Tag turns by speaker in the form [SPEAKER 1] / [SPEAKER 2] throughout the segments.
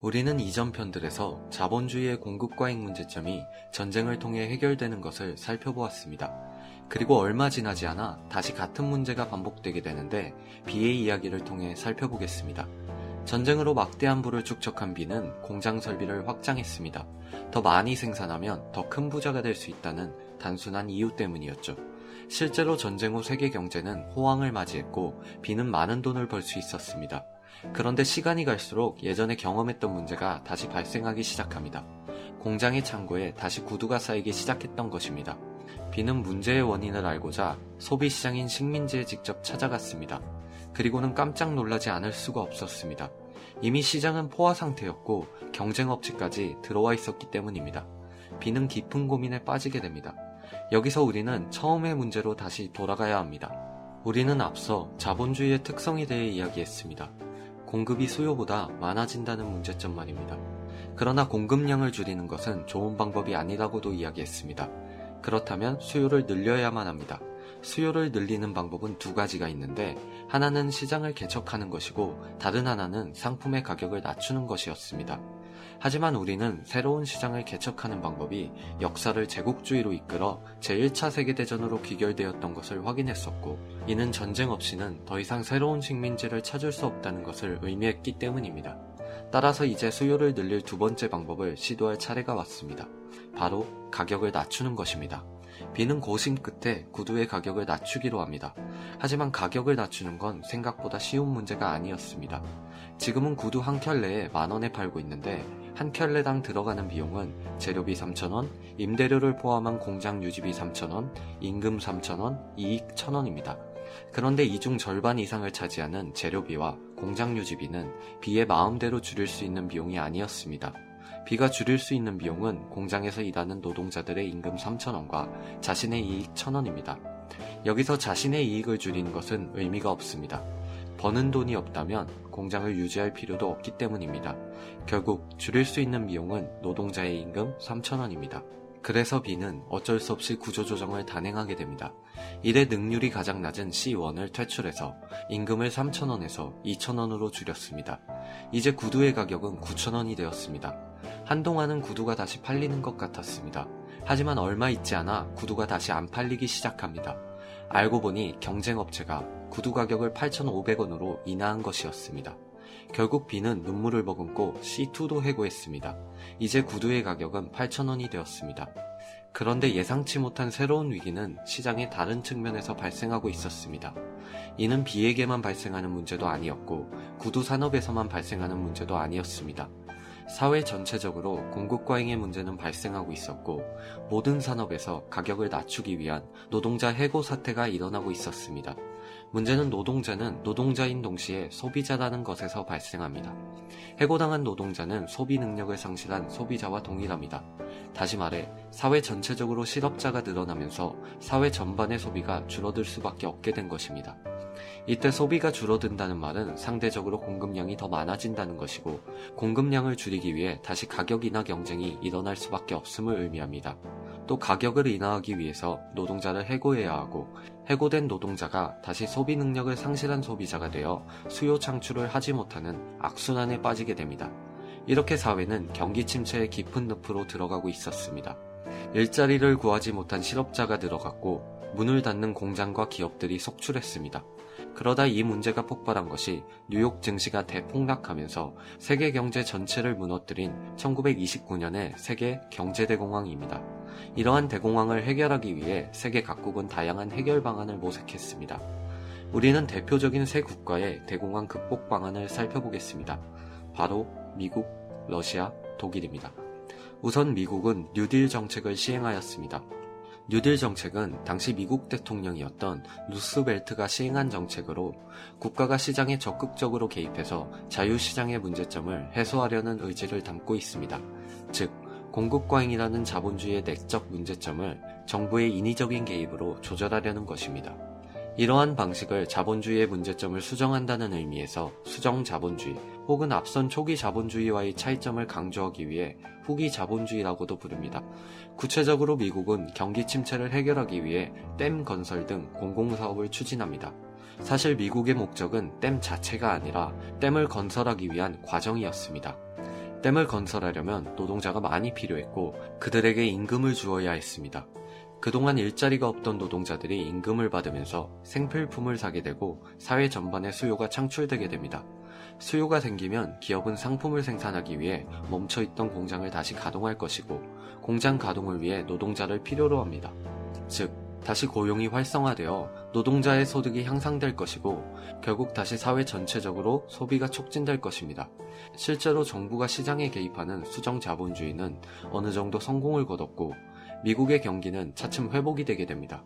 [SPEAKER 1] 우리는 이전 편들에서 자본주의의 공급 과잉 문제점이 전쟁을 통해 해결되는 것을 살펴보았습니다. 그리고 얼마 지나지 않아 다시 같은 문제가 반복되게 되는데 비의 이야기를 통해 살펴보겠습니다. 전쟁으로 막대한 부를 축적한 비는 공장 설비를 확장했습니다. 더 많이 생산하면 더 큰 부자가 될 수 있다는 단순한 이유 때문이었죠. 실제로 전쟁 후 세계 경제는 호황을 맞이했고 비는 많은 돈을 벌 수 있었습니다. 그런데 시간이 갈수록 예전에 경험했던 문제가 다시 발생하기 시작합니다. 공장의 창고에 다시 구두가 쌓이기 시작했던 것입니다. 비는 문제의 원인을 알고자 소비시장인 식민지에 직접 찾아갔습니다. 그리고는 깜짝 놀라지 않을 수가 없었습니다. 이미 시장은 포화 상태였고 경쟁업체까지 들어와 있었기 때문입니다. 비는 깊은 고민에 빠지게 됩니다. 여기서 우리는 처음의 문제로 다시 돌아가야 합니다. 우리는 앞서 자본주의의 특성에 대해 이야기했습니다. 공급이 수요보다 많아진다는 문제점 말입니다. 그러나 공급량을 줄이는 것은 좋은 방법이 아니라고도 이야기했습니다. 그렇다면 수요를 늘려야만 합니다. 수요를 늘리는 방법은 두 가지가 있는데 하나는 시장을 개척하는 것이고 다른 하나는 상품의 가격을 낮추는 것이었습니다. 하지만 우리는 새로운 시장을 개척하는 방법이 역사를 제국주의로 이끌어 제1차 세계대전으로 귀결되었던 것을 확인했었고 이는 전쟁 없이는 더 이상 새로운 식민지를 찾을 수 없다는 것을 의미했기 때문입니다. 따라서 이제 수요를 늘릴 두 번째 방법을 시도할 차례가 왔습니다. 바로 가격을 낮추는 것입니다. 비는 고심 끝에 구두의 가격을 낮추기로 합니다. 하지만 가격을 낮추는 건 생각보다 쉬운 문제가 아니었습니다. 지금은 구두 한 켤레에 10,000원에 팔고 있는데 한 켤레당 들어가는 비용은 재료비 3,000원, 임대료를 포함한 공장 유지비 3,000원, 임금 3,000원, 이익 1,000원입니다. 그런데 이 중 절반 이상을 차지하는 재료비와 공장 유지비는 비의 마음대로 줄일 수 있는 비용이 아니었습니다. 비가 줄일 수 있는 비용은 공장에서 일하는 노동자들의 임금 3,000원과 자신의 이익 1,000원입니다. 여기서 자신의 이익을 줄이는 것은 의미가 없습니다. 버는 돈이 없다면 공장을 유지할 필요도 없기 때문입니다. 결국 줄일 수 있는 비용은 노동자의 임금 3,000원입니다. 그래서 B는 어쩔 수 없이 구조조정을 단행하게 됩니다. 이래 능률이 가장 낮은 C1을 퇴출해서 임금을 3,000원에서 2,000원으로 줄였습니다. 이제 구두의 가격은 9,000원이 되었습니다. 한동안은 구두가 다시 팔리는 것 같았습니다. 하지만 얼마 있지 않아 구두가 다시 안 팔리기 시작합니다. 알고 보니 경쟁업체가 구두 가격을 8,500원으로 인하한 것이었습니다. 결국 B는 눈물을 머금고 C2도 해고했습니다. 이제 구두의 가격은 8,000원이 되었습니다. 그런데 예상치 못한 새로운 위기는 시장의 다른 측면에서 발생하고 있었습니다. 이는 B에게만 발생하는 문제도 아니었고 구두 산업에서만 발생하는 문제도 아니었습니다. 사회 전체적으로 공급 과잉의 문제는 발생하고 있었고 모든 산업에서 가격을 낮추기 위한 노동자 해고 사태가 일어나고 있었습니다. 문제는 노동자는 노동자인 동시에 소비자라는 것에서 발생합니다. 해고당한 노동자는 소비 능력을 상실한 소비자와 동일합니다. 다시 말해 사회 전체적으로 실업자가 늘어나면서 사회 전반의 소비가 줄어들 수밖에 없게 된 것입니다. 이때 소비가 줄어든다는 말은 상대적으로 공급량이 더 많아진다는 것이고 공급량을 줄이기 위해 다시 가격 인하 경쟁이 일어날 수밖에 없음을 의미합니다. 또 가격을 인하하기 위해서 노동자를 해고해야 하고 해고된 노동자가 다시 소비 능력을 상실한 소비자가 되어 수요 창출을 하지 못하는 악순환에 빠지게 됩니다. 이렇게 사회는 경기 침체의 깊은 늪으로 들어가고 있었습니다. 일자리를 구하지 못한 실업자가 늘어갔고 문을 닫는 공장과 기업들이 속출했습니다. 그러다 이 문제가 폭발한 것이 뉴욕 증시가 대폭락하면서 세계 경제 전체를 무너뜨린 1929년의 세계 경제대공황입니다. 이러한 대공황을 해결하기 위해 세계 각국은 다양한 해결 방안을 모색했습니다. 우리는 대표적인 세 국가의 대공황 극복 방안을 살펴보겠습니다. 바로 미국, 러시아, 독일입니다. 우선 미국은 뉴딜 정책을 시행하였습니다. 뉴딜 정책은 당시 미국 대통령이었던 루스벨트가 시행한 정책으로 국가가 시장에 적극적으로 개입해서 자유시장의 문제점을 해소하려는 의지를 담고 있습니다. 즉, 공급과잉이라는 자본주의의 내적 문제점을 정부의 인위적인 개입으로 조절하려는 것입니다. 이러한 방식을 자본주의의 문제점을 수정한다는 의미에서 수정자본주의 혹은 앞선 초기 자본주의와의 차이점을 강조하기 위해 후기 자본주의라고도 부릅니다. 구체적으로 미국은 경기 침체를 해결하기 위해 댐 건설 등 공공사업을 추진합니다. 사실 미국의 목적은 댐 자체가 아니라 댐을 건설하기 위한 과정이었습니다. 댐을 건설하려면 노동자가 많이 필요했고 그들에게 임금을 주어야 했습니다. 그동안 일자리가 없던 노동자들이 임금을 받으면서 생필품을 사게 되고 사회 전반의 수요가 창출되게 됩니다. 수요가 생기면 기업은 상품을 생산하기 위해 멈춰있던 공장을 다시 가동할 것이고 공장 가동을 위해 노동자를 필요로 합니다. 즉, 다시 고용이 활성화되어 노동자의 소득이 향상될 것이고 결국 다시 사회 전체적으로 소비가 촉진될 것입니다. 실제로 정부가 시장에 개입하는 수정 자본주의는 어느 정도 성공을 거뒀고 미국의 경기는 차츰 회복이 되게 됩니다.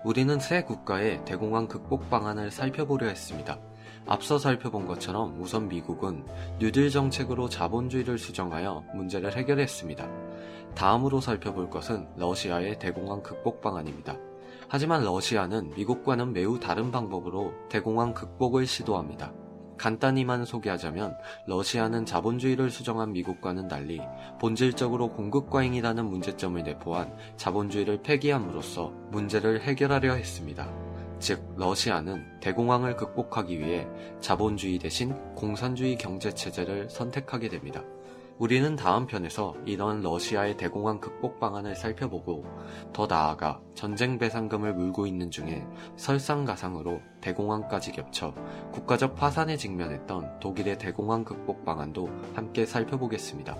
[SPEAKER 1] 우리는 새 국가의 대공황 극복 방안을 살펴보려 했습니다. 앞서 살펴본 것처럼 우선 미국은 뉴딜 정책으로 자본주의를 수정하여 문제를 해결했습니다. 다음으로 살펴볼 것은 러시아의 대공황 극복 방안입니다. 하지만 러시아는 미국과는 매우 다른 방법으로 대공황 극복을 시도합니다. 간단히만 소개하자면 러시아는 자본주의를 수정한 미국과는 달리 본질적으로 공급과잉이라는 문제점을 내포한 자본주의를 폐기함으로써 문제를 해결하려 했습니다. 즉, 러시아는 대공황을 극복하기 위해 자본주의 대신 공산주의 경제체제를 선택하게 됩니다. 우리는 다음 편에서 이런 러시아의 대공황 극복 방안을 살펴보고 더 나아가 전쟁 배상금을 물고 있는 중에 설상가상으로 대공황까지 겹쳐 국가적 파산에 직면했던 독일의 대공황 극복 방안도 함께 살펴보겠습니다.